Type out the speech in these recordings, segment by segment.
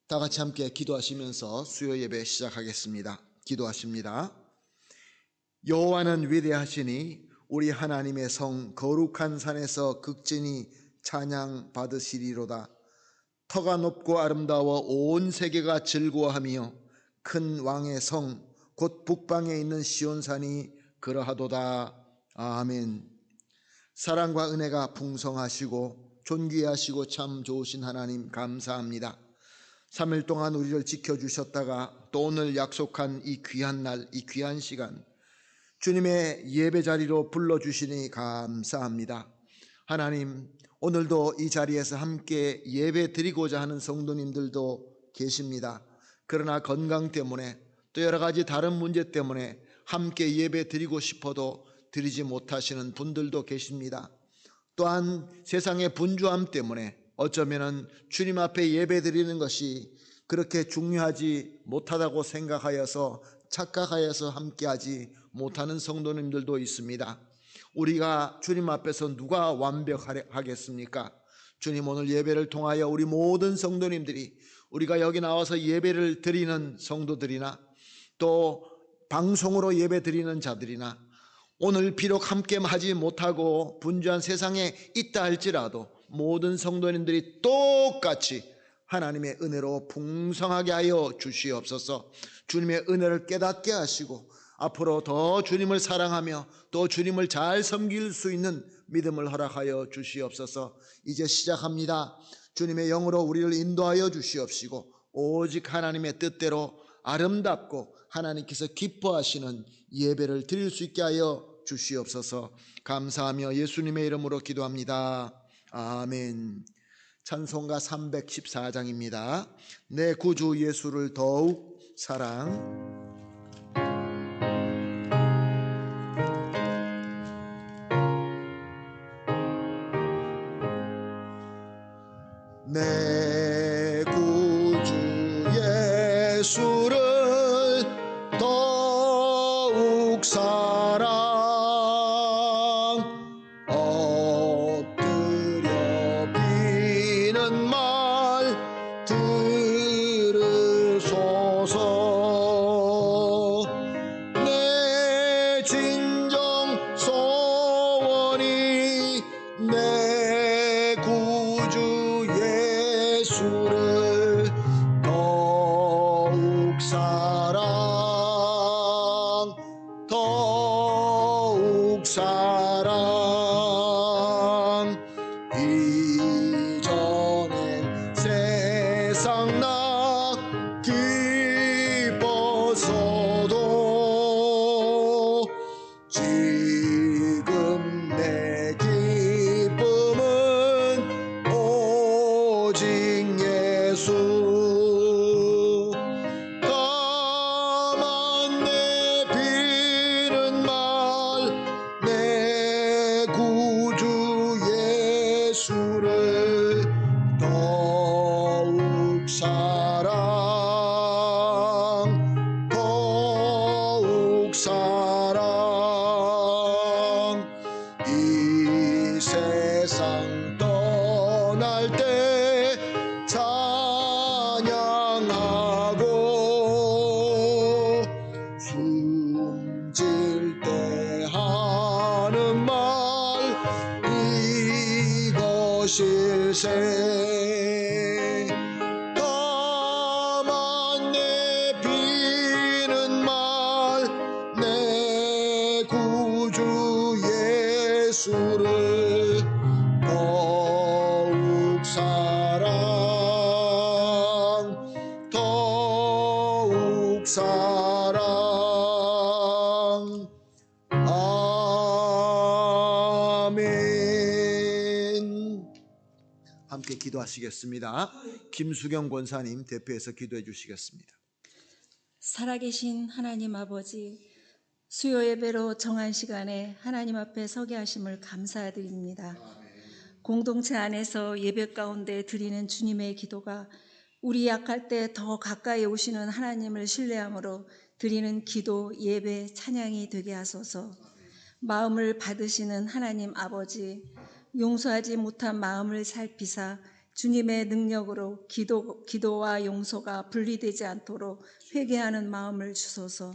다 같이 함께 기도하시면서 수요 예배 시작하겠습니다. 기도하십니다. 여호와는 위대하시니 우리 하나님의 성 거룩한 산에서 극진히 찬양 받으시리로다. 터가 높고 아름다워 온 세계가 즐거워하며 큰 왕의 성 곧 북방에 있는 시온산이 그러하도다. 아멘. 사랑과 은혜가 풍성하시고 존귀하시고 참 좋으신 하나님 감사합니다. 3일 동안 우리를 지켜주셨다가 또 오늘 약속한 이 귀한 날, 이 귀한 시간 주님의 예배 자리로 불러주시니 감사합니다. 하나님, 오늘도 이 자리에서 함께 예배 드리고자 하는 성도님들도 계십니다. 그러나 건강 때문에 또 여러 가지 다른 문제 때문에 함께 예배 드리고 싶어도 드리지 못하시는 분들도 계십니다. 또한 세상의 분주함 때문에 어쩌면은 주님 앞에 예배 드리는 것이 그렇게 중요하지 못하다고 생각하여서 착각하여서 함께하지 못하는 성도님들도 있습니다. 우리가 주님 앞에서 누가 완벽하겠습니까? 주님, 오늘 예배를 통하여 우리 모든 성도님들이 우리가 여기 나와서 예배를 드리는 성도들이나 또 방송으로 예배 드리는 자들이나 오늘 비록 함께 하지 못하고 분주한 세상에 있다 할지라도 모든 성도님들이 똑같이 하나님의 은혜로 풍성하게 하여 주시옵소서. 주님의 은혜를 깨닫게 하시고 앞으로 더 주님을 사랑하며 또 주님을 잘 섬길 수 있는 믿음을 허락하여 주시옵소서. 이제 시작합니다. 주님의 영으로 우리를 인도하여 주시옵시고 오직 하나님의 뜻대로 아름답고 하나님께서 기뻐하시는 예배를 드릴 수 있게 하여 주시옵소서. 감사하며 예수님의 이름으로 기도합니다. 아멘. 찬송가 314장입니다. 내 구주 예수를 더욱 사랑. 내 구주 예수를 더욱 사랑. 엎드려 비는 말 들으소서. 내 진정 소원이 내 구주 예수를 더욱 사랑, 더욱 사랑. 이전엔 세상 나 기뻐서도 지금 내 기쁨은 오직 예수. 다만 내 비는 말 내 구주 예수를 더욱 사랑, 더욱 사랑. 이 세상 떠날 때 찬양하고 숨질 때 하는 말 이것일세. 다만 내 비는 말 내 구주 예수를 더욱 사랑, 더욱 사랑. 아멘. 함께 기도하시겠습니다. 김수경 권사님 대표해서 기도해 주시겠습니다. 살아계신 하나님 아버지, 수요 예배로 정한 시간에 하나님 앞에 서게 하심을 감사드립니다. 공동체 안에서 예배 가운데 드리는 주님의 기도가 우리 약할 때 더 가까이 오시는 하나님을 신뢰함으로 드리는 기도, 예배, 찬양이 되게 하소서. 마음을 받으시는 하나님 아버지, 용서하지 못한 마음을 살피사 주님의 능력으로 기도와 용서가 분리되지 않도록 회개하는 마음을 주소서.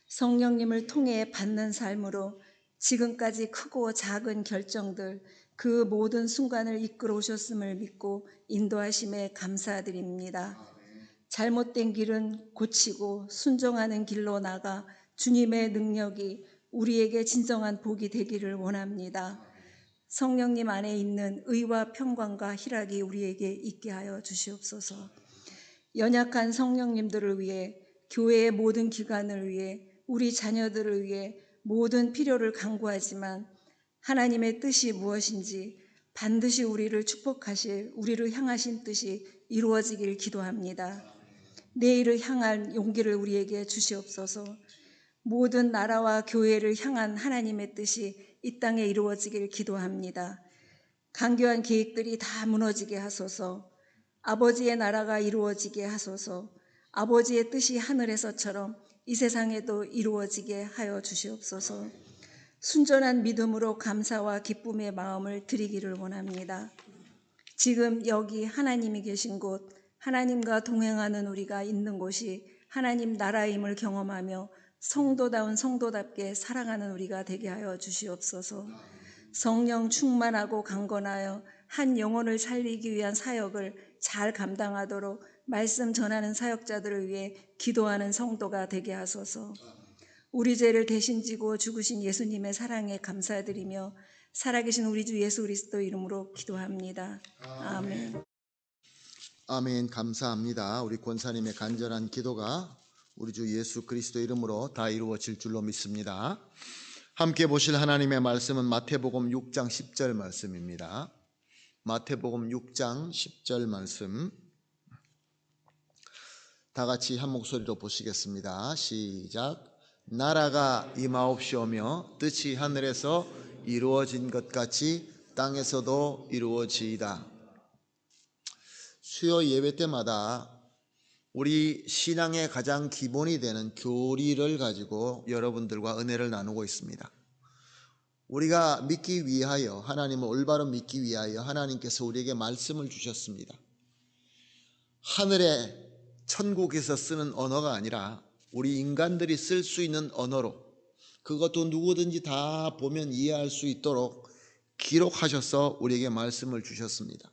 성령님을 통해 받는 삶으로 지금까지 크고 작은 결정들, 그 모든 순간을 이끌어 오셨음을 믿고 인도하심에 감사드립니다. 잘못된 길은 고치고 순종하는 길로 나가 주님의 능력이 우리에게 진정한 복이 되기를 원합니다. 성령님 안에 있는 의와 평강과 희락이 우리에게 있게 하여 주시옵소서. 연약한 성령님들을 위해, 교회의 모든 기관을 위해, 우리 자녀들을 위해 모든 필요를 간구하지만 하나님의 뜻이 무엇인지 반드시 우리를 축복하실, 우리를 향하신 뜻이 이루어지길 기도합니다. 내일을 향한 용기를 우리에게 주시옵소서. 모든 나라와 교회를 향한 하나님의 뜻이 이 땅에 이루어지길 기도합니다. 간교한 계획들이 다 무너지게 하소서. 아버지의 나라가 이루어지게 하소서. 아버지의 뜻이 하늘에서처럼 이 세상에도 이루어지게 하여 주시옵소서. 순전한 믿음으로 감사와 기쁨의 마음을 드리기를 원합니다. 지금 여기 하나님이 계신 곳, 하나님과 동행하는 우리가 있는 곳이 하나님 나라임을 경험하며 성도다운 성도답게 살아가는 우리가 되게 하여 주시옵소서. 성령 충만하고 강건하여 한 영혼을 살리기 위한 사역을 잘 감당하도록 말씀 전하는 사역자들을 위해 기도하는 성도가 되게 하소서. 우리 죄를 대신 지고 죽으신 예수님의 사랑에 감사드리며 살아계신 우리 주 예수 그리스도 이름으로 기도합니다. 아멘. 아멘. 감사합니다. 우리 권사님의 간절한 기도가 우리 주 예수 그리스도 이름으로 다 이루어질 줄로 믿습니다. 함께 보실 하나님의 말씀은 마태복음 6장 10절 말씀입니다. 마태복음 6장 10절 말씀 다 같이 한 목소리로 보시겠습니다. 시작. 나라가 임하옵시오며 뜻이 하늘에서 이루어진 것 같이 땅에서도 이루어지이다. 수요 예배 때마다 우리 신앙의 가장 기본이 되는 교리를 가지고 여러분들과 은혜를 나누고 있습니다. 우리가 믿기 위하여, 하나님을 올바로 믿기 위하여 하나님께서 우리에게 말씀을 주셨습니다. 하늘의 천국에서 쓰는 언어가 아니라 우리 인간들이 쓸 수 있는 언어로, 그것도 누구든지 다 보면 이해할 수 있도록 기록하셔서 우리에게 말씀을 주셨습니다.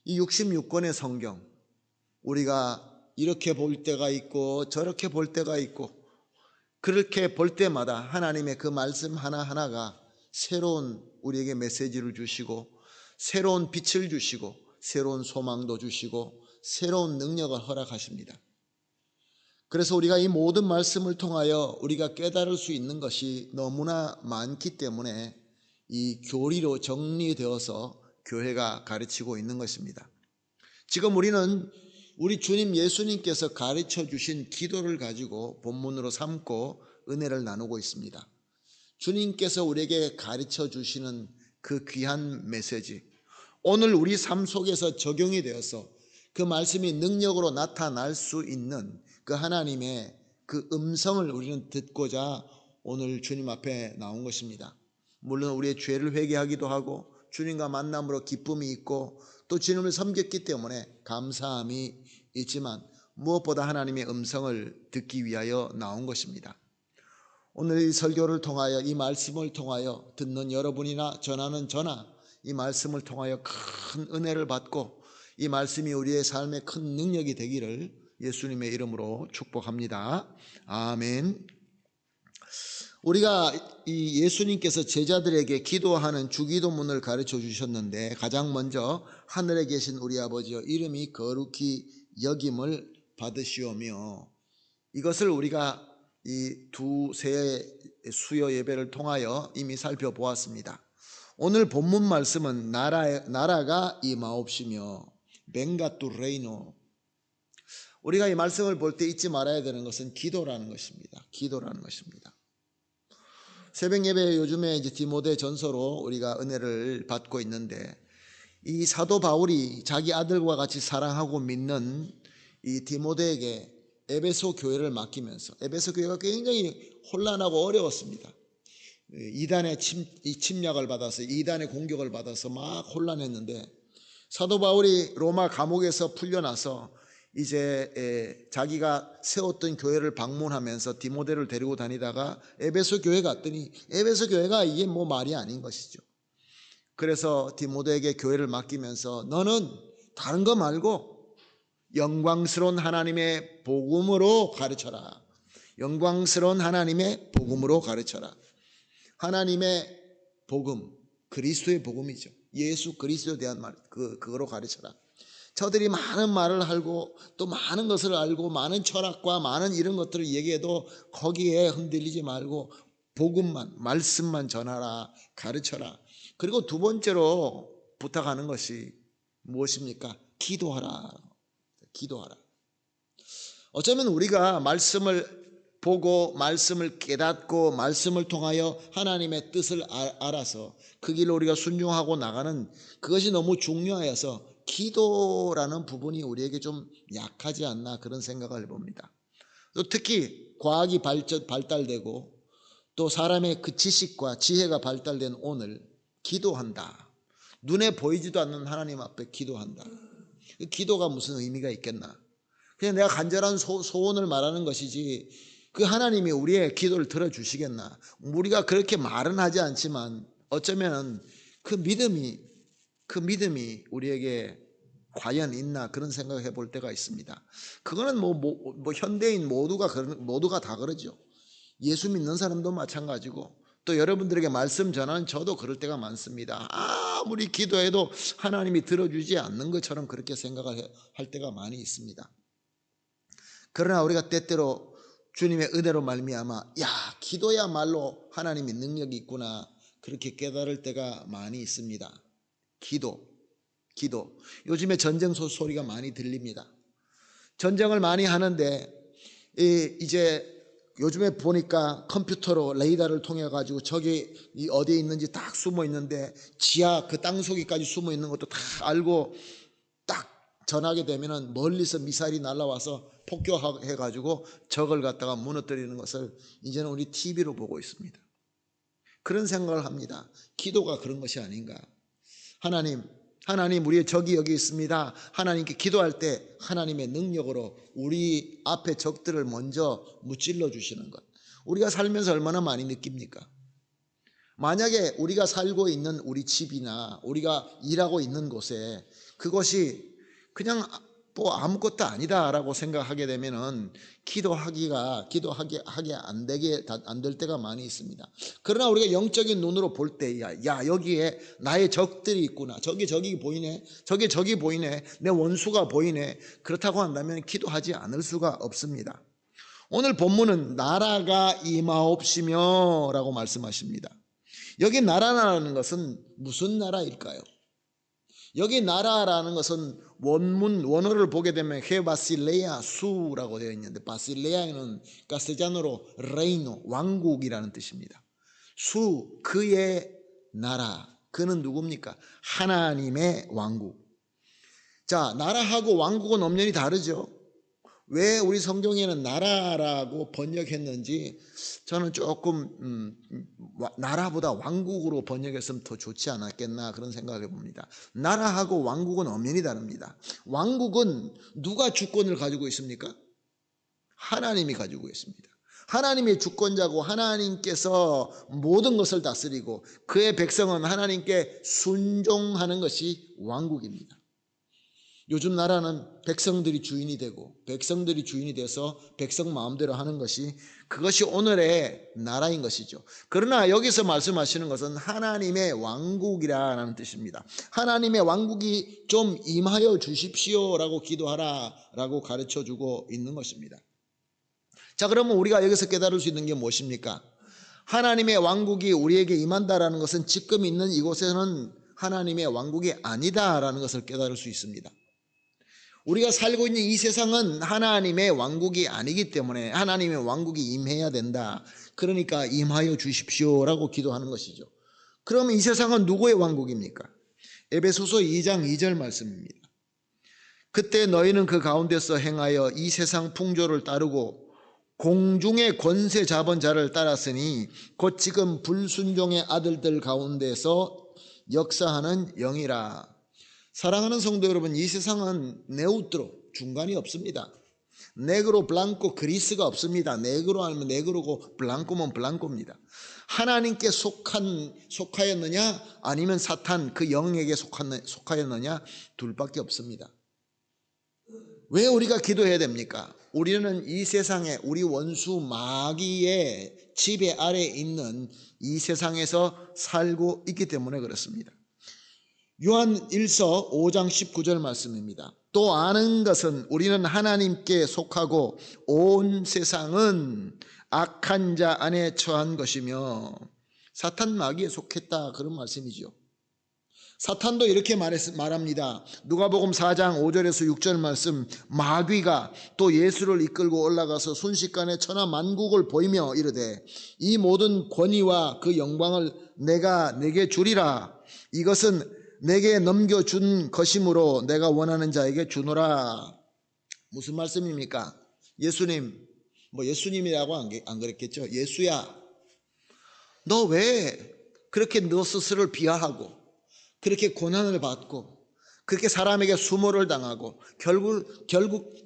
이 66권의 성경, 우리가 이렇게 볼 때가 있고 저렇게 볼 때가 있고, 그렇게 볼 때마다 하나님의 그 말씀 하나하나가 새로운 우리에게 메시지를 주시고, 새로운 빛을 주시고, 새로운 소망도 주시고, 새로운 능력을 허락하십니다. 그래서 우리가 이 모든 말씀을 통하여 우리가 깨달을 수 있는 것이 너무나 많기 때문에 이 교리로 정리되어서 교회가 가르치고 있는 것입니다. 지금 우리는 우리 주님 예수님께서 가르쳐 주신 기도를 가지고 본문으로 삼고 은혜를 나누고 있습니다. 주님께서 우리에게 가르쳐 주시는 그 귀한 메시지, 오늘 우리 삶 속에서 적용이 되어서 그 말씀이 능력으로 나타날 수 있는 그 하나님의 그 음성을 우리는 듣고자 오늘 주님 앞에 나온 것입니다. 물론 우리의 죄를 회개하기도 하고 주님과 만남으로 기쁨이 있고 또 주님을 섬겼기 때문에 감사함이 있지만 무엇보다 하나님의 음성을 듣기 위하여 나온 것입니다. 오늘 이 설교를 통하여, 이 말씀을 통하여 듣는 여러분이나 전하는 저나 이 말씀을 통하여 큰 은혜를 받고 이 말씀이 우리의 삶에 큰 능력이 되기를 예수님의 이름으로 축복합니다. 아멘. 우리가 이 예수님께서 제자들에게 기도하는 주기도문을 가르쳐 주셨는데, 가장 먼저 하늘에 계신 우리 아버지여 이름이 거룩히 여김을 받으시오며, 이것을 우리가 이 두세 수요 예배를 통하여 이미 살펴보았습니다. 오늘 본문 말씀은 나라가 임하옵시며 venga tu reino. 우리가 이 말씀을 볼 때 잊지 말아야 되는 것은 기도라는 것입니다. 기도라는 것입니다. 새벽 예배 요즘에 이제 디모데 전서로 우리가 은혜를 받고 있는데, 이 사도 바울이 자기 아들과 같이 사랑하고 믿는 이 디모데에게 에베소 교회를 맡기면서, 에베소 교회가 굉장히 혼란하고 어려웠습니다. 이단의 침략을 받아서, 이단의 공격을 받아서 막 혼란했는데 사도 바울이 로마 감옥에서 풀려나서 이제 자기가 세웠던 교회를 방문하면서 디모데를 데리고 다니다가 에베소 교회 갔더니 에베소 교회가 이게 뭐 말이 아닌 것이죠. 그래서 디모데에게 교회를 맡기면서 너는 다른 거 말고 영광스러운 하나님의 복음으로 가르쳐라. 영광스러운 하나님의 복음으로 가르쳐라. 하나님의 복음, 그리스도의 복음이죠. 예수 그리스도에 대한 말, 그거로 가르쳐라. 저들이 많은 말을 알고 또 많은 것을 알고 많은 철학과 많은 이런 것들을 얘기해도 거기에 흔들리지 말고 복음만, 말씀만 전하라, 가르쳐라. 그리고 두 번째로 부탁하는 것이 무엇입니까? 기도하라. 기도하라. 어쩌면 우리가 말씀을 보고 말씀을 깨닫고 말씀을 통하여 하나님의 뜻을 알아서 그 길로 우리가 순종하고 나가는 그것이 너무 중요해서 기도라는 부분이 우리에게 좀 약하지 않나 그런 생각을 해봅니다. 또 특히 과학이 발달되고 또 사람의 그 지식과 지혜가 발달된 오늘 기도한다. 눈에 보이지도 않는 하나님 앞에 기도한다. 그 기도가 무슨 의미가 있겠나? 그냥 내가 간절한 소원을 말하는 것이지 그 하나님이 우리의 기도를 들어주시겠나? 우리가 그렇게 말은 하지 않지만 어쩌면 그 믿음이 우리에게 과연 있나 그런 생각을 해볼 때가 있습니다. 그거는 뭐 현대인 모두가 다 그러죠. 예수 믿는 사람도 마찬가지고 또 여러분들에게 말씀 전하는 저도 그럴 때가 많습니다. 아무리 기도해도 하나님이 들어주지 않는 것처럼 그렇게 생각을 할 때가 많이 있습니다. 그러나 우리가 때때로 주님의 은혜로 말미암아 기도야말로 하나님의 능력이 있구나 그렇게 깨달을 때가 많이 있습니다. 기도. 요즘에 전쟁 소리가 많이 들립니다. 전쟁을 많이 하는데 이제 요즘에 보니까 컴퓨터로 레이더를 통해 가지고 적이 어디에 있는지 딱 숨어 있는데 지하 그 땅속에까지 숨어 있는 것도 다 알고 딱 전하게 되면은 멀리서 미사일이 날아와서 폭격해 가지고 적을 갖다가 무너뜨리는 것을 이제는 우리 TV로 보고 있습니다. 그런 생각을 합니다. 기도가 그런 것이 아닌가. 하나님 우리의 적이 여기 있습니다. 하나님께 기도할 때 하나님의 능력으로 우리 앞에 적들을 먼저 무찔러 주시는 것. 우리가 살면서 얼마나 많이 느낍니까? 만약에 우리가 살고 있는 우리 집이나 우리가 일하고 있는 곳에 그것이 그냥 뭐 아무것도 아니다라고 생각하게 되면은 기도하기 안 될 때가 많이 있습니다. 그러나 우리가 영적인 눈으로 볼 때, 여기에 나의 적들이 있구나. 저기 보이네. 저기 보이네. 내 원수가 보이네. 그렇다고 한다면 기도하지 않을 수가 없습니다. 오늘 본문은 나라가 임하옵시며라고 말씀하십니다. 여기 나라라는 것은 무슨 나라일까요? 여기 나라라는 것은 원어를 보게 되면 헤바실레아 수라고 되어 있는데 바실레아는 카스텔자노로 레이노 왕국이라는 뜻입니다. 수 그의 나라 그는 누굽니까? 하나님의 왕국. 자, 나라하고 왕국은 엄연히 다르죠. 왜 우리 성경에는 나라라고 번역했는지 저는 조금 나라보다 왕국으로 번역했으면 더 좋지 않았겠나 그런 생각을 해봅니다. 나라하고 왕국은 엄연히 다릅니다. 왕국은 누가 주권을 가지고 있습니까? 하나님이 가지고 있습니다. 하나님의 주권자고 하나님께서 모든 것을 다스리고 그의 백성은 하나님께 순종하는 것이 왕국입니다. 요즘 나라는 백성들이 주인이 되고 백성들이 주인이 돼서 백성 마음대로 하는 것이 그것이 오늘의 나라인 것이죠. 그러나 여기서 말씀하시는 것은 하나님의 왕국이라는 뜻입니다. 하나님의 왕국이 좀 임하여 주십시오라고 기도하라라고 가르쳐주고 있는 것입니다. 자, 그러면 우리가 여기서 깨달을 수 있는 게 무엇입니까? 하나님의 왕국이 우리에게 임한다라는 것은 지금 있는 이곳에는 하나님의 왕국이 아니다라는 것을 깨달을 수 있습니다. 우리가 살고 있는 이 세상은 하나님의 왕국이 아니기 때문에 하나님의 왕국이 임해야 된다. 그러니까 임하여 주십시오라고 기도하는 것이죠. 그러면 이 세상은 누구의 왕국입니까? 에베소서 2장 2절 말씀입니다. 그때 너희는 그 가운데서 행하여 이 세상 풍조를 따르고 공중의 권세 잡은 자를 따랐으니 곧 지금 불순종의 아들들 가운데서 역사하는 영이라. 사랑하는 성도 여러분, 이 세상은 네우트로 중간이 없습니다. 네그로 블랑코 그리스가 없습니다. 네그로 하면 네그로고 블랑코면 블랑코입니다. 하나님께 속하였느냐 아니면 사탄 그 영에게 속하였느냐 둘밖에 없습니다. 왜 우리가 기도해야 됩니까? 우리는 이 세상에 우리 원수 마귀의 지배 아래에 있는 이 세상에서 살고 있기 때문에 그렇습니다. 요한 1서 5장 19절 말씀입니다. 또 아는 것은 우리는 하나님께 속하고 온 세상은 악한 자 안에 처한 것이며, 사탄 마귀에 속했다 그런 말씀이죠. 사탄도 이렇게 말합니다. 누가복음 4장 5절에서 6절 말씀, 마귀가 또 예수를 이끌고 올라가서 순식간에 천하 만국을 보이며 이르되 이 모든 권위와 그 영광을 내가 내게 주리라. 이것은 내게 넘겨준 것이므로 내가 원하는 자에게 주노라. 무슨 말씀입니까? 예수님, 예수님이라고 안 그랬겠죠? 예수야, 너 왜 그렇게 너 스스로를 비하하고 그렇게 고난을 받고 그렇게 사람에게 수모를 당하고 결국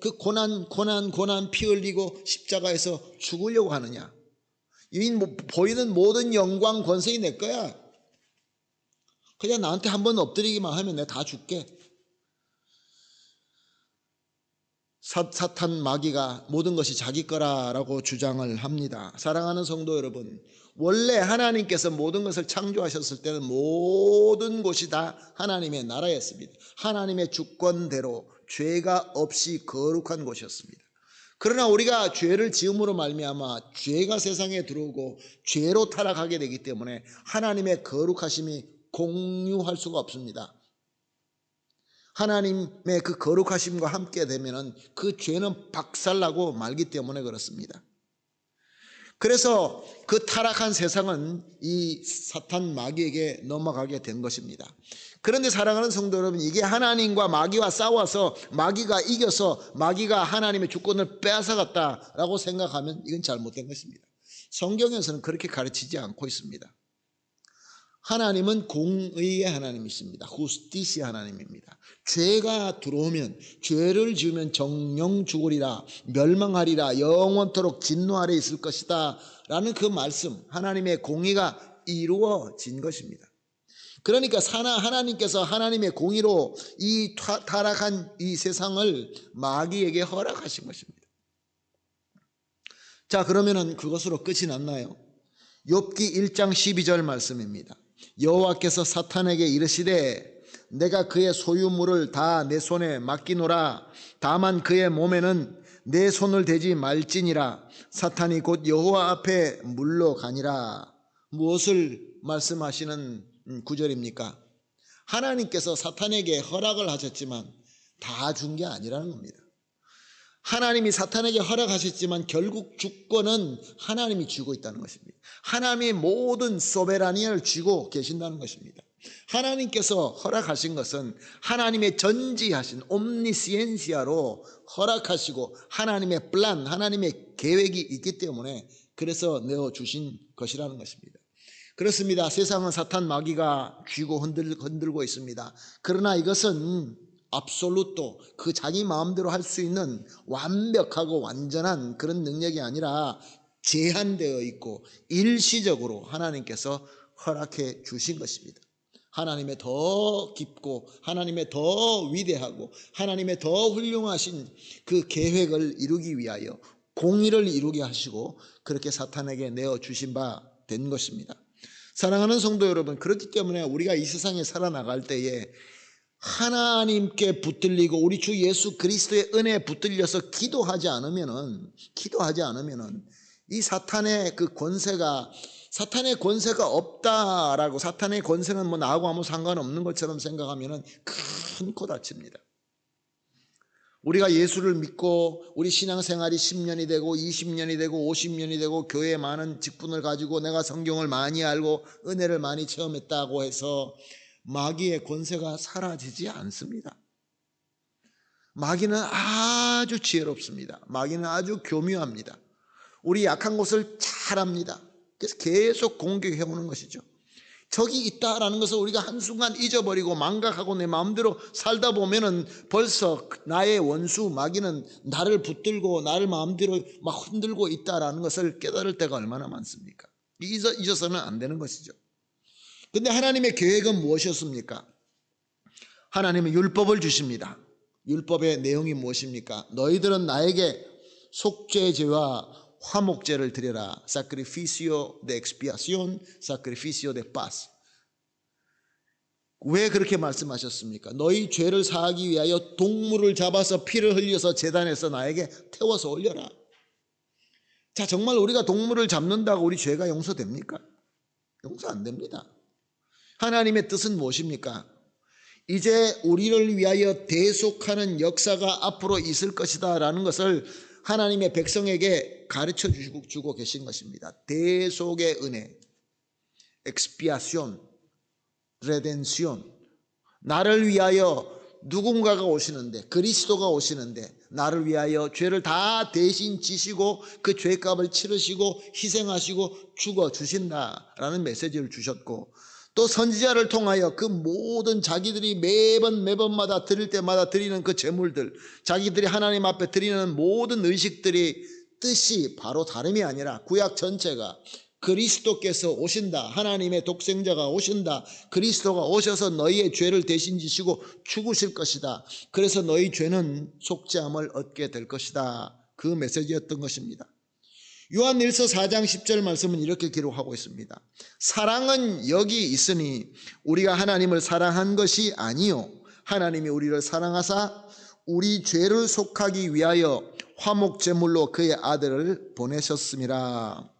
그 고난 피 흘리고 십자가에서 죽으려고 하느냐? 이 보이는 모든 영광 권세이 내 거야. 그냥 나한테 한번 엎드리기만 하면 내가 다 줄게. 사탄 마귀가 모든 것이 자기 거라라고 주장을 합니다. 사랑하는 성도 여러분, 원래 하나님께서 모든 것을 창조하셨을 때는 모든 곳이 다 하나님의 나라였습니다. 하나님의 주권대로 죄가 없이 거룩한 곳이었습니다. 그러나 우리가 죄를 지음으로 말미암아 죄가 세상에 들어오고 죄로 타락하게 되기 때문에 하나님의 거룩하심이 공유할 수가 없습니다. 하나님의 그 거룩하심과 함께 되면은 그 죄는 박살나고 말기 때문에 그렇습니다. 그래서 그 타락한 세상은 이 사탄 마귀에게 넘어가게 된 것입니다. 그런데 사랑하는 성도 여러분, 이게 하나님과 마귀와 싸워서 마귀가 이겨서 마귀가 하나님의 주권을 빼앗아갔다라고 생각하면 이건 잘못된 것입니다. 성경에서는 그렇게 가르치지 않고 있습니다. 하나님은 공의의 하나님이십니다. 후스티시 하나님입니다. 죄가 들어오면, 죄를 지으면 정령 죽으리라, 멸망하리라, 영원토록 진노 아래 있을 것이다 라는 그 말씀, 하나님의 공의가 이루어진 것입니다. 그러니까 하나님께서 하나님의 공의로 이 타락한 이 세상을 마귀에게 허락하신 것입니다. 자, 그러면은 그것으로 끝이 났나요? 욥기 1장 12절 말씀입니다. 여호와께서 사탄에게 이르시되 내가 그의 소유물을 다 내 손에 맡기노라. 다만 그의 몸에는 내 손을 대지 말지니라. 사탄이 곧 여호와 앞에 물러가니라. 무엇을 말씀하시는 구절입니까? 하나님께서 사탄에게 허락을 하셨지만 다 준 게 아니라는 겁니다. 하나님이 사탄에게 허락하셨지만 결국 주권은 하나님이 쥐고 있다는 것입니다. 하나님이 모든 소베라니아를 쥐고 계신다는 것입니다. 하나님께서 허락하신 것은 하나님의 전지하신 옴니시엔시아로 허락하시고 하나님의 플랜, 하나님의 계획이 있기 때문에 그래서 내어주신 것이라는 것입니다. 그렇습니다. 세상은 사탄 마귀가 쥐고 흔들고 있습니다. 그러나 이것은 압솔루토, 그 자기 마음대로 할 수 있는 완벽하고 완전한 그런 능력이 아니라 제한되어 있고 일시적으로 하나님께서 허락해 주신 것입니다. 하나님의 더 깊고 하나님의 더 위대하고 하나님의 더 훌륭하신 그 계획을 이루기 위하여 공의를 이루게 하시고 그렇게 사탄에게 내어주신 바 된 것입니다. 사랑하는 성도 여러분, 그렇기 때문에 우리가 이 세상에 살아나갈 때에 하나님께 붙들리고 우리 주 예수 그리스도의 은혜에 붙들려서 기도하지 않으면은 이 사탄의 그 권세가 없다라고, 사탄의 권세는 나하고 아무 상관없는 것처럼 생각하면은 큰 코 다칩니다. 우리가 예수를 믿고 우리 신앙생활이 10년이 되고 20년이 되고 50년이 되고 교회에 많은 직분을 가지고 내가 성경을 많이 알고 은혜를 많이 체험했다고 해서 마귀의 권세가 사라지지 않습니다. 마귀는 아주 지혜롭습니다. 마귀는 아주 교묘합니다. 우리 약한 곳을 잘 압니다. 그래서 계속 공격해 오는 것이죠. 적이 있다라는 것을 우리가 한순간 잊어버리고 망각하고 내 마음대로 살다 보면은 벌써 나의 원수 마귀는 나를 붙들고 나를 마음대로 막 흔들고 있다라는 것을 깨달을 때가 얼마나 많습니까? 잊어서는 안 되는 것이죠. 근데 하나님의 계획은 무엇이었습니까? 하나님은 율법을 주십니다. 율법의 내용이 무엇입니까? 너희들은 나에게 속죄제와 화목제를 드려라. Sacrificio de expiación, sacrificio de paz. 왜 그렇게 말씀하셨습니까? 너희 죄를 사하기 위하여 동물을 잡아서 피를 흘려서 제단에서 나에게 태워서 올려라. 자, 정말 우리가 동물을 잡는다고 우리 죄가 용서됩니까? 용서 안 됩니다. 하나님의 뜻은 무엇입니까? 이제 우리를 위하여 대속하는 역사가 앞으로 있을 것이다 라는 것을 하나님의 백성에게 가르쳐 주고 계신 것입니다. 대속의 은혜, expiación, redención. 나를 위하여 누군가가 오시는데, 그리스도가 오시는데 나를 위하여 죄를 다 대신 지시고 그 죄값을 치르시고 희생하시고 죽어주신다라는 메시지를 주셨고, 또 선지자를 통하여 그 모든 자기들이 매번마다 드릴 때마다 드리는 그 제물들, 자기들이 하나님 앞에 드리는 모든 의식들이 뜻이 바로 다름이 아니라 구약 전체가 그리스도께서 오신다, 하나님의 독생자가 오신다, 그리스도가 오셔서 너희의 죄를 대신 지시고 죽으실 것이다, 그래서 너희 죄는 속죄함을 얻게 될 것이다, 그 메시지였던 것입니다. 요한일서 4장 10절 말씀은 이렇게 기록하고 있습니다. 사랑은 여기 있으니 우리가 하나님을 사랑한 것이 아니요 하나님이 우리를 사랑하사 우리 죄를 속하기 위하여 화목제물로 그의 아들을 보내셨음이라.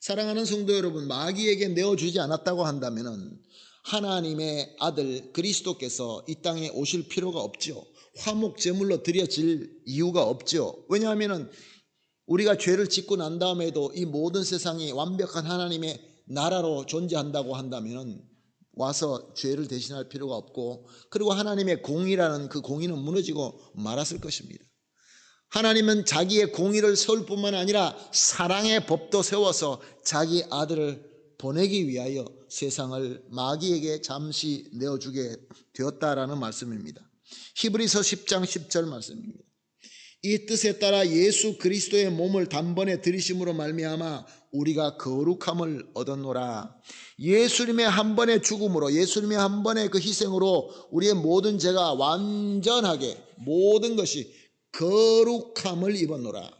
사랑하는 성도 여러분, 마귀에게 내어주지 않았다고 한다면 하나님의 아들 그리스도께서 이 땅에 오실 필요가 없죠. 화목제물로 드려질 이유가 없죠. 왜냐하면 우리가 죄를 짓고 난 다음에도 이 모든 세상이 완벽한 하나님의 나라로 존재한다고 한다면 와서 죄를 대신할 필요가 없고, 그리고 하나님의 공의라는 그 공의는 무너지고 말았을 것입니다. 하나님은 자기의 공의를 세울 뿐만 아니라 사랑의 법도 세워서 자기 아들을 보내기 위하여 세상을 마귀에게 잠시 내어주게 되었다라는 말씀입니다. 히브리서 10장 10절 말씀입니다. 이 뜻에 따라 예수 그리스도의 몸을 단번에 들이심으로 말미암아 우리가 거룩함을 얻었노라. 예수님의 한 번의 죽음으로, 예수님의 한 번의 그 희생으로 우리의 모든 죄가 완전하게 모든 것이 거룩함을 입었노라.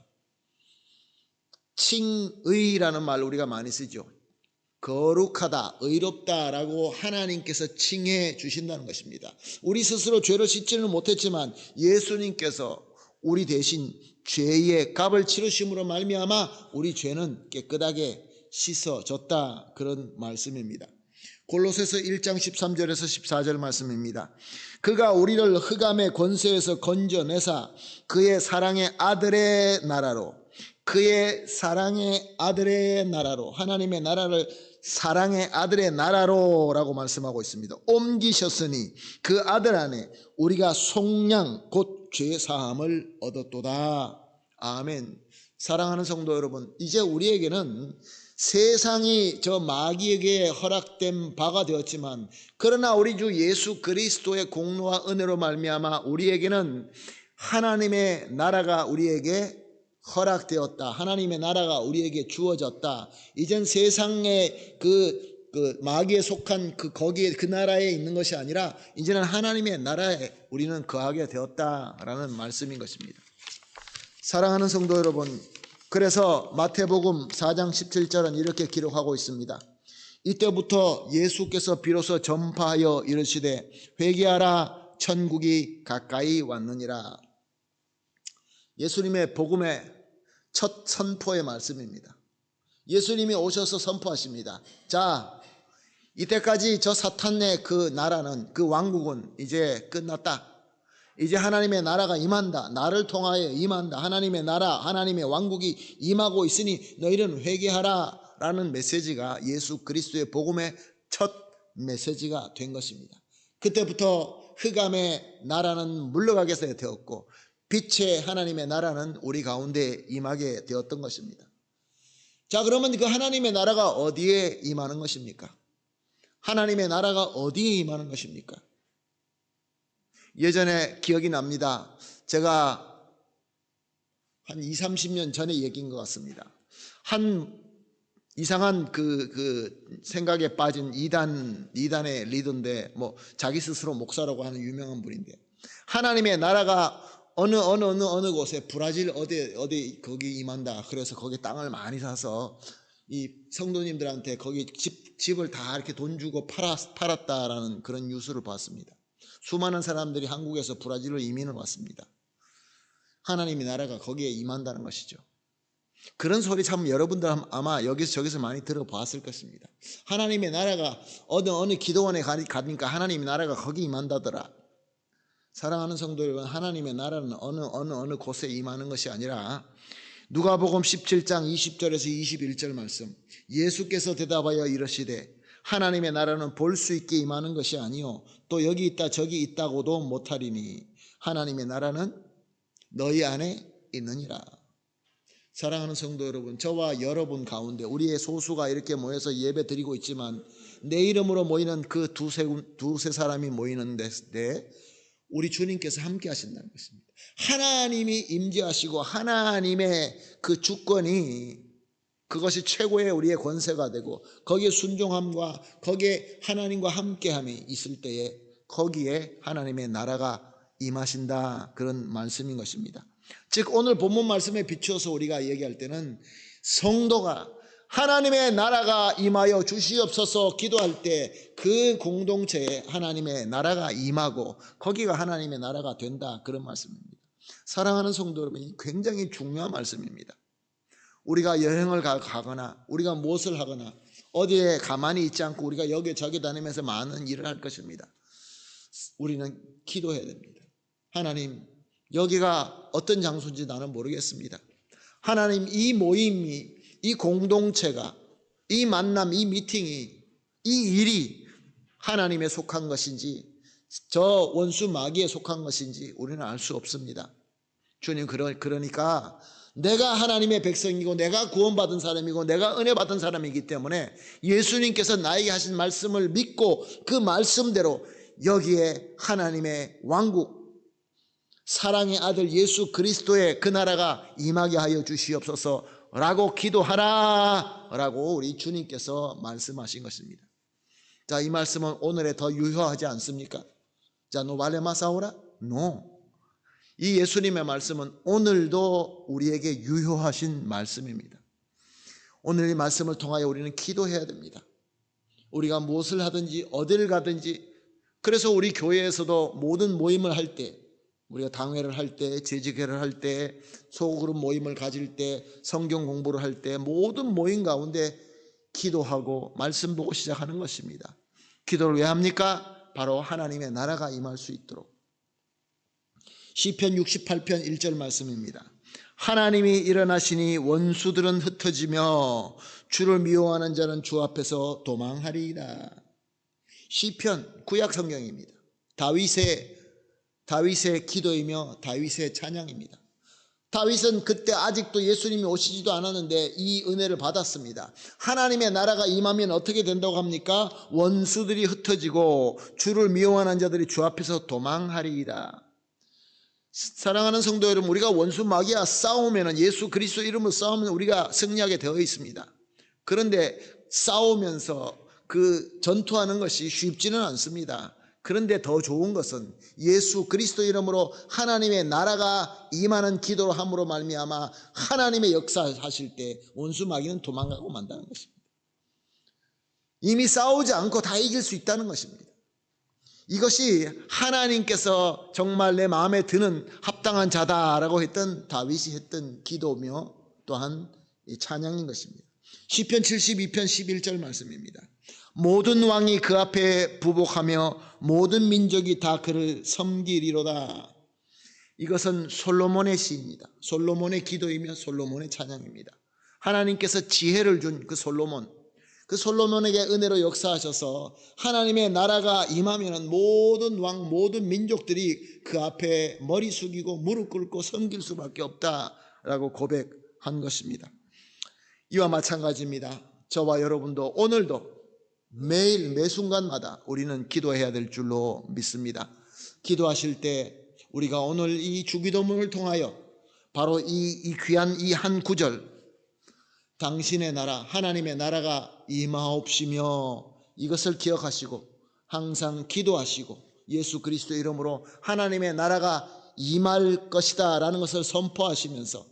칭의라는 말 우리가 많이 쓰죠. 거룩하다, 의롭다라고 하나님께서 칭해 주신다는 것입니다. 우리 스스로 죄를 씻지는 못했지만 예수님께서 우리 대신 죄의 값을 치르심으로 말미암아 우리 죄는 깨끗하게 씻어졌다, 그런 말씀입니다. 골로새서 1장 13절에서 14절 말씀입니다. 그가 우리를 흑암의 권세에서 건져내사 그의 사랑의 아들의 나라로, 그의 사랑의 아들의 나라로, 하나님의 나라를 사랑의 아들의 나라로 라고 말씀하고 있습니다. 옮기셨으니 그 아들 안에 우리가 속량 곧 죄사함을 얻었도다. 아멘. 사랑하는 성도 여러분, 이제 우리에게는 세상이 저 마귀에게 허락된 바가 되었지만, 그러나 우리 주 예수 그리스도의 공로와 은혜로 말미암아 우리에게는 하나님의 나라가 우리에게 허락되었다. 하나님의 나라가 우리에게 주어졌다. 이젠 세상의 그 마귀에 속한 거기에 그 나라에 있는 것이 아니라 이제는 하나님의 나라에 우리는 거하게 되었다라는 말씀인 것입니다. 사랑하는 성도 여러분, 그래서 마태복음 4장 17절은 이렇게 기록하고 있습니다. 이때부터 예수께서 비로소 전파하여 이르시되 회개하라 천국이 가까이 왔느니라. 예수님의 복음의 첫 선포의 말씀입니다. 예수님이 오셔서 선포하십니다. 자, 이때까지 저 사탄의 그 나라는, 그 왕국은 이제 끝났다. 이제 하나님의 나라가 임한다. 나를 통하여 임한다. 하나님의 나라, 하나님의 왕국이 임하고 있으니 너희는 회개하라 라는 메시지가 예수 그리스도의 복음의 첫 메시지가 된 것입니다. 그때부터 흑암의 나라는 물러가게 되었고 빛의 하나님의 나라는 우리 가운데 임하게 되었던 것입니다. 자, 그러면 그 하나님의 나라가 어디에 임하는 것입니까? 하나님의 나라가 어디에 임하는 것입니까? 예전에 기억이 납니다. 제가 한 20, 30년 전에 얘기인 것 같습니다. 한 이상한 그 생각에 빠진 이단의 리더인데, 뭐 자기 스스로 목사라고 하는 유명한 분인데, 하나님의 나라가 어느 곳에 브라질 어디 거기 임한다. 그래서 거기 땅을 많이 사서 이 성도님들한테 거기 집을 다 이렇게 돈 주고 팔았다라는 그런 뉴스를 봤습니다. 수많은 사람들이 한국에서 브라질로 이민을 왔습니다. 하나님의 나라가 거기에 임한다는 것이죠. 그런 소리 참 여러분들 아마 여기서 저기서 많이 들어봤을 것입니다. 하나님의 나라가 어느 기도원에 가니까 하나님의 나라가 거기 임한다더라. 사랑하는 성도 여러분, 하나님의 나라는 어느 곳에 임하는 것이 아니라 누가복음 17장 20절에서 21절 말씀, 예수께서 대답하여 이르시되 하나님의 나라는 볼 수 있게 임하는 것이 아니요 또 여기 있다 저기 있다고도 못하리니 하나님의 나라는 너희 안에 있느니라. 사랑하는 성도 여러분, 저와 여러분 가운데 우리의 소수가 이렇게 모여서 예배 드리고 있지만 내 이름으로 모이는 그 두세 사람이 모이는데 우리 주님께서 함께 하신다는 것입니다. 하나님이 임재하시고 하나님의 그 주권이 그것이 최고의 우리의 권세가 되고 거기에 순종함과 거기에 하나님과 함께함이 있을 때에 거기에 하나님의 나라가 임하신다, 그런 말씀인 것입니다. 즉 오늘 본문 말씀에 비추어서 우리가 얘기할 때는 성도가 하나님의 나라가 임하여 주시옵소서 기도할 때 그 공동체에 하나님의 나라가 임하고 거기가 하나님의 나라가 된다, 그런 말씀입니다. 사랑하는 성도 여러분, 굉장히 중요한 말씀입니다. 우리가 여행을 가거나 우리가 무엇을 하거나 어디에 가만히 있지 않고 우리가 여기저기 다니면서 많은 일을 할 것입니다. 우리는 기도해야 됩니다. 하나님, 여기가 어떤 장소인지 나는 모르겠습니다. 하나님, 이 모임이, 이 공동체가, 이 만남, 이 미팅이, 이 일이 하나님에 속한 것인지 저 원수 마귀에 속한 것인지 우리는 알 수 없습니다. 주님, 그러니까 내가 하나님의 백성이고 내가 구원받은 사람이고 내가 은혜 받은 사람이기 때문에 예수님께서 나에게 하신 말씀을 믿고 그 말씀대로 여기에 하나님의 왕국, 사랑의 아들 예수 그리스도의 그 나라가 임하게 하여 주시옵소서 라고 기도하라 라고 우리 주님께서 말씀하신 것입니다. 자, 이 말씀은 오늘에 더 유효하지 않습니까? 자, 너 말레마사오라? No. 이 예수님의 말씀은 오늘도 우리에게 유효하신 말씀입니다. 오늘 이 말씀을 통하여 우리는 기도해야 됩니다. 우리가 무엇을 하든지 어딜 가든지, 그래서 우리 교회에서도 모든 모임을 할 때, 우리가 당회를 할 때, 재직회를 할 때, 소그룹 모임을 가질 때, 성경 공부를 할 때, 모든 모임 가운데 기도하고 말씀 보고 시작하는 것입니다. 기도를 왜 합니까? 바로 하나님의 나라가 임할 수 있도록. 시편 68편 1절 말씀입니다. 하나님이 일어나시니 원수들은 흩어지며 주를 미워하는 자는 주 앞에서 도망하리이다. 시편, 구약 성경입니다. 다윗의 기도이며 다윗의 찬양입니다. 다윗은 그때 아직도 예수님이 오시지도 않았는데 이 은혜를 받았습니다. 하나님의 나라가 임하면 어떻게 된다고 합니까? 원수들이 흩어지고 주를 미워하는 자들이 주 앞에서 도망하리이다. 사랑하는 성도 여러분, 우리가 원수 마귀와 싸우면, 예수 그리스도 이름으로 싸우면 우리가 승리하게 되어 있습니다. 그런데 싸우면서 그 전투하는 것이 쉽지는 않습니다. 그런데 더 좋은 것은 예수 그리스도 이름으로 하나님의 나라가 임하는 기도로 함으로 말미암아 하나님의 역사하실 때 원수 마귀는 도망가고 만다는 것입니다. 이미 싸우지 않고 다 이길 수 있다는 것입니다. 이것이 하나님께서 정말 내 마음에 드는 합당한 자다라고 했던 다윗이 했던 기도며 또한 찬양인 것입니다. 시편 72편 11절 말씀입니다. 모든 왕이 그 앞에 부복하며 모든 민족이 다 그를 섬기리로다. 이것은 솔로몬의 시입니다. 솔로몬의 기도이며 솔로몬의 찬양입니다. 하나님께서 지혜를 준 그 솔로몬에게 은혜로 역사하셔서 하나님의 나라가 임하면 모든 왕, 모든 민족들이 그 앞에 머리 숙이고 무릎 꿇고 섬길 수밖에 없다라고 고백한 것입니다. 이와 마찬가지입니다. 저와 여러분도 오늘도 매일 매 순간마다 우리는 기도해야 될 줄로 믿습니다. 기도하실 때 우리가 오늘 이 주기도문을 통하여 바로 이 귀한 이 한 구절, 당신의 나라 하나님의 나라가 임하옵시며, 이것을 기억하시고 항상 기도하시고 예수 그리스도 이름으로 하나님의 나라가 임할 것이다 라는 것을 선포하시면서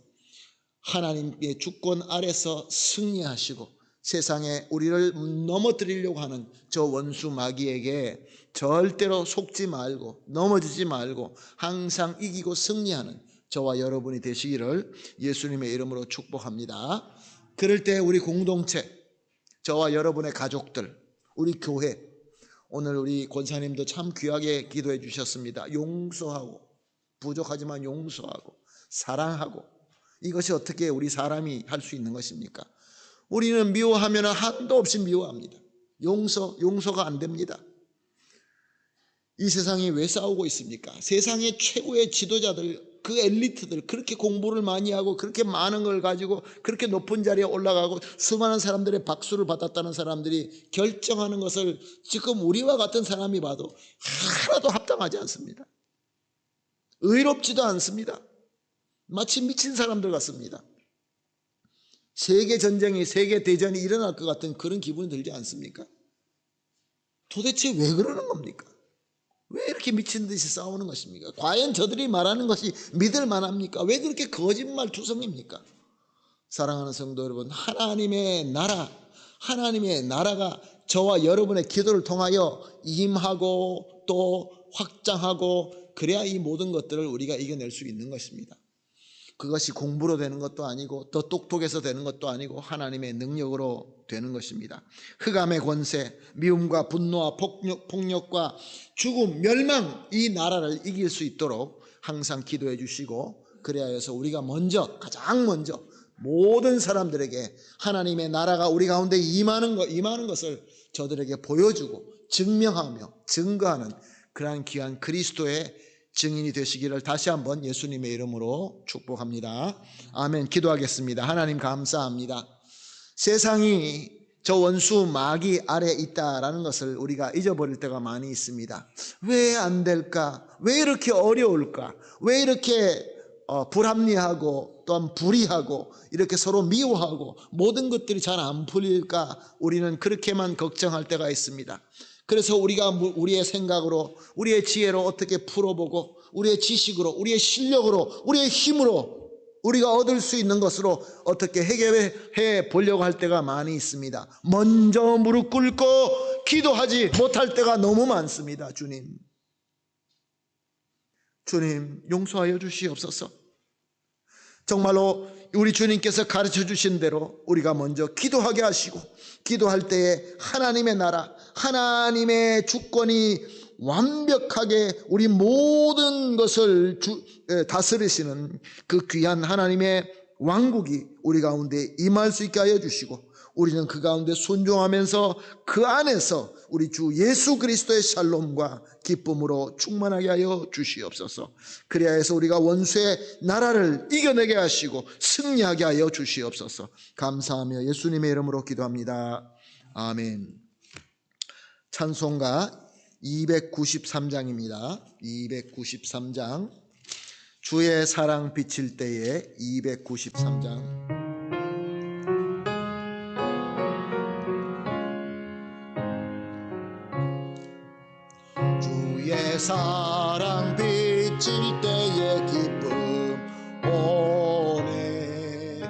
하나님의 주권 아래서 승리하시고 세상에 우리를 넘어뜨리려고 하는 저 원수 마귀에게 절대로 속지 말고 넘어지지 말고 항상 이기고 승리하는 저와 여러분이 되시기를 예수님의 이름으로 축복합니다. 그럴 때 우리 공동체, 저와 여러분의 가족들, 우리 교회, 오늘 우리 권사님도 참 귀하게 기도해 주셨습니다. 용서하고, 부족하지만 용서하고 사랑하고, 이것이 어떻게 우리 사람이 할 수 있는 것입니까? 우리는 미워하면 한도 없이 미워합니다. 용서가 안 됩니다. 이 세상이 왜 싸우고 있습니까? 세상의 최고의 지도자들, 그 엘리트들, 그렇게 공부를 많이 하고 그렇게 많은 걸 가지고 그렇게 높은 자리에 올라가고 수많은 사람들의 박수를 받았다는 사람들이 결정하는 것을 지금 우리와 같은 사람이 봐도 하나도 합당하지 않습니다. 의롭지도 않습니다. 마치 미친 사람들 같습니다. 세계 전쟁이, 세계 대전이 일어날 것 같은 그런 기분이 들지 않습니까? 도대체 왜 그러는 겁니까? 왜 이렇게 미친 듯이 싸우는 것입니까? 과연 저들이 말하는 것이 믿을 만합니까? 왜 그렇게 거짓말 투성입니까? 사랑하는 성도 여러분, 하나님의 나라가 저와 여러분의 기도를 통하여 임하고 또 확장하고, 그래야 이 모든 것들을 우리가 이겨낼 수 있는 것입니다. 그것이 공부로 되는 것도 아니고 더 똑똑해서 되는 것도 아니고 하나님의 능력으로 되는 것입니다. 흑암의 권세, 미움과 분노와 폭력과 죽음, 멸망, 이 나라를 이길 수 있도록 항상 기도해 주시고, 그래야 해서 우리가 가장 먼저 모든 사람들에게 하나님의 나라가 우리 가운데 임하는 것을 저들에게 보여주고 증명하며 증거하는 그러한 귀한 그리스도의 증인이 되시기를 다시 한번 예수님의 이름으로 축복합니다. 아멘. 기도하겠습니다. 하나님 감사합니다. 세상이 저 원수 마귀 아래 있다라는 것을 우리가 잊어버릴 때가 많이 있습니다. 왜 안 될까? 왜 이렇게 어려울까? 왜 이렇게 불합리하고 또한 불의하고 이렇게 서로 미워하고 모든 것들이 잘 안 풀릴까? 우리는 그렇게만 걱정할 때가 있습니다. 그래서 우리가 우리의 생각으로, 우리의 지혜로 어떻게 풀어보고, 우리의 지식으로, 우리의 실력으로, 우리의 힘으로 우리가 얻을 수 있는 것으로 어떻게 해결해 보려고 할 때가 많이 있습니다. 먼저 무릎 꿇고 기도하지 못할 때가 너무 많습니다. 주님 용서하여 주시옵소서. 정말로 우리 주님께서 가르쳐 주신 대로 우리가 먼저 기도하게 하시고, 기도할 때에 하나님의 나라, 하나님의 주권이 완벽하게 우리 모든 것을 다스리시는 그 귀한 하나님의 왕국이 우리 가운데 임할 수 있게 하여 주시고, 우리는 그 가운데 순종하면서 그 안에서 우리 주 예수 그리스도의 샬롬과 기쁨으로 충만하게 하여 주시옵소서. 그래야 해서 우리가 원수의 나라를 이겨내게 하시고 승리하게 하여 주시옵소서. 감사하며 예수님의 이름으로 기도합니다. 아멘. 찬송가 293장입니다. 293장, 주의 사랑 비칠 때에 293장. 주의 사랑 비칠 때의 기쁨 오네,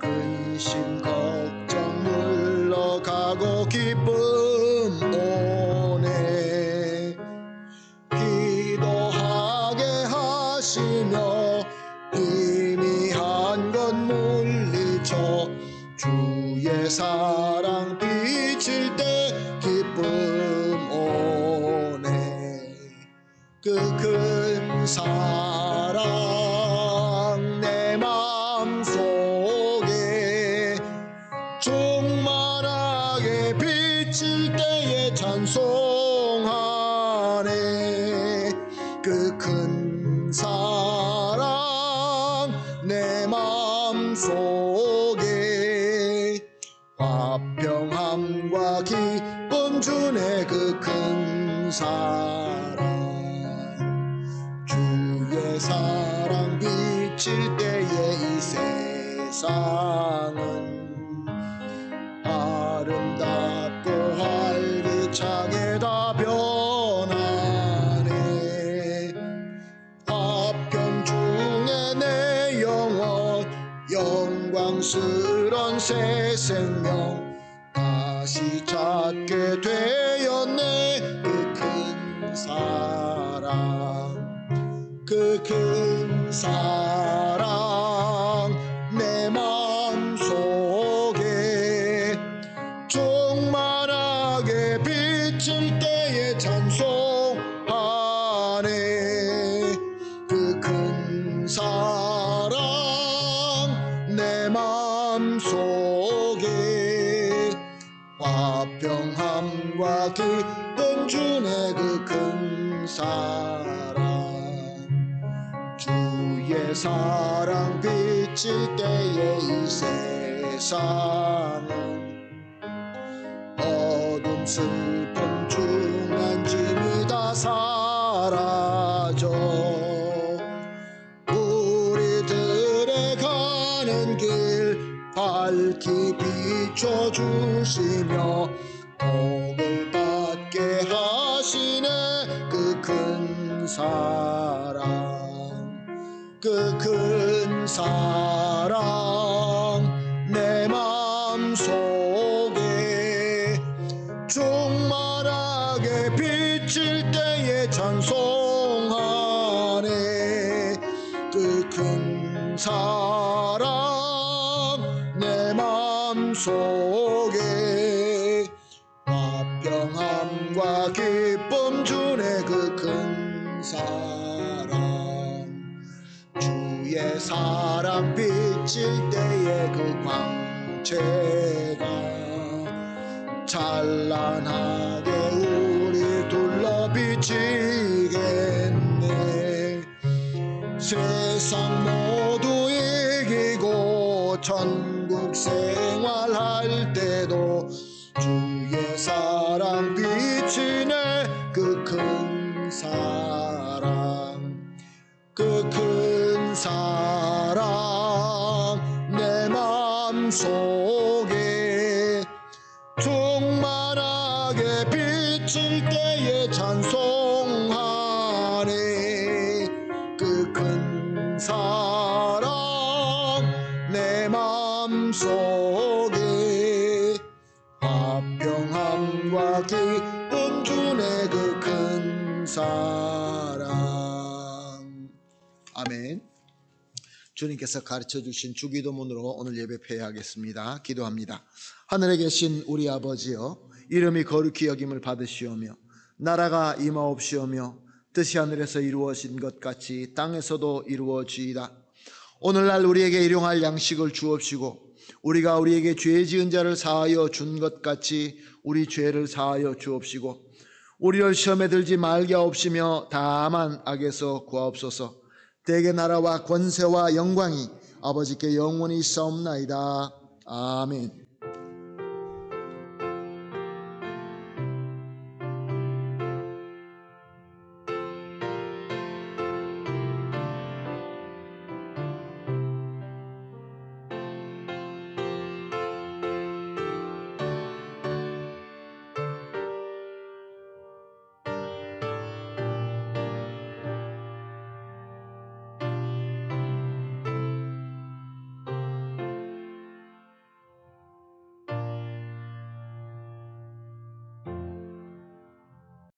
근심 걱정 물러가고 기쁨 오네, 기도하게 하시며 희미한 것 물리쳐 주의 사랑 비칠 때 기쁨 오네. 그 큰 사랑 내 마음속에 충만하게 비칠 때에 찬송하네. 그 큰 사랑 내 마음속에 화평함과 사랑 주의 사랑 비칠 때에 이 세상은 아름답고 활기차게 다 변하네. 화평 중에 내 영혼 영광스런 새 생명 다시 찾게 되었네. 그 큰 사랑 그 큰 사랑 내 마음속에 충만하게 비칠 때에 찬송하네. 그 큰 사랑 내 마음속에 화평함과 기쁨 주네. 그 큰 사랑 주의 사랑 비칠 때에 이 세상은 어둠 슬픔 중한 짐이 다 사라져 우리들의 가는 길 밝히 비춰주시며 복을 받게 하시네. 그 큰 사랑 그 큰 사랑 내 마음속에 충만하게 비칠 때에 찬송하네. 그 큰 사랑 내 마음속에 화평함과 기쁨 주네. 그 큰 사랑 주의 사랑 비칠 때에 그 광채가 찬란하게 우리 둘러 비치겠네. 세상 모두 이기고 천국 생활할 때도 주의 사랑 비치네. 그 큰 사랑 그 큰 사랑 내 마음속에 충만하게 비칠 때에 찬송하네. 그 큰 사랑 내 마음속에 화평함과 기쁨 주네. 그 큰 사랑. 아멘. 주님께서 가르쳐 주신 주기도문으로 오늘 예배 폐하겠습니다. 기도합니다. 하늘에 계신 우리 아버지여, 이름이 거룩히 여김을 받으시오며 나라가 임하옵시오며 뜻이 하늘에서 이루어진 것 같이 땅에서도 이루어지이다. 오늘날 우리에게 일용할 양식을 주옵시고 우리가 우리에게 죄 지은 자를 사하여 준 것 같이 우리 죄를 사하여 주옵시고 우리를 시험에 들지 말게 하옵시며 다만 악에서 구하옵소서. 대개 나라와 권세와 영광이 아버지께 영원히 있사옵나이다. 아멘.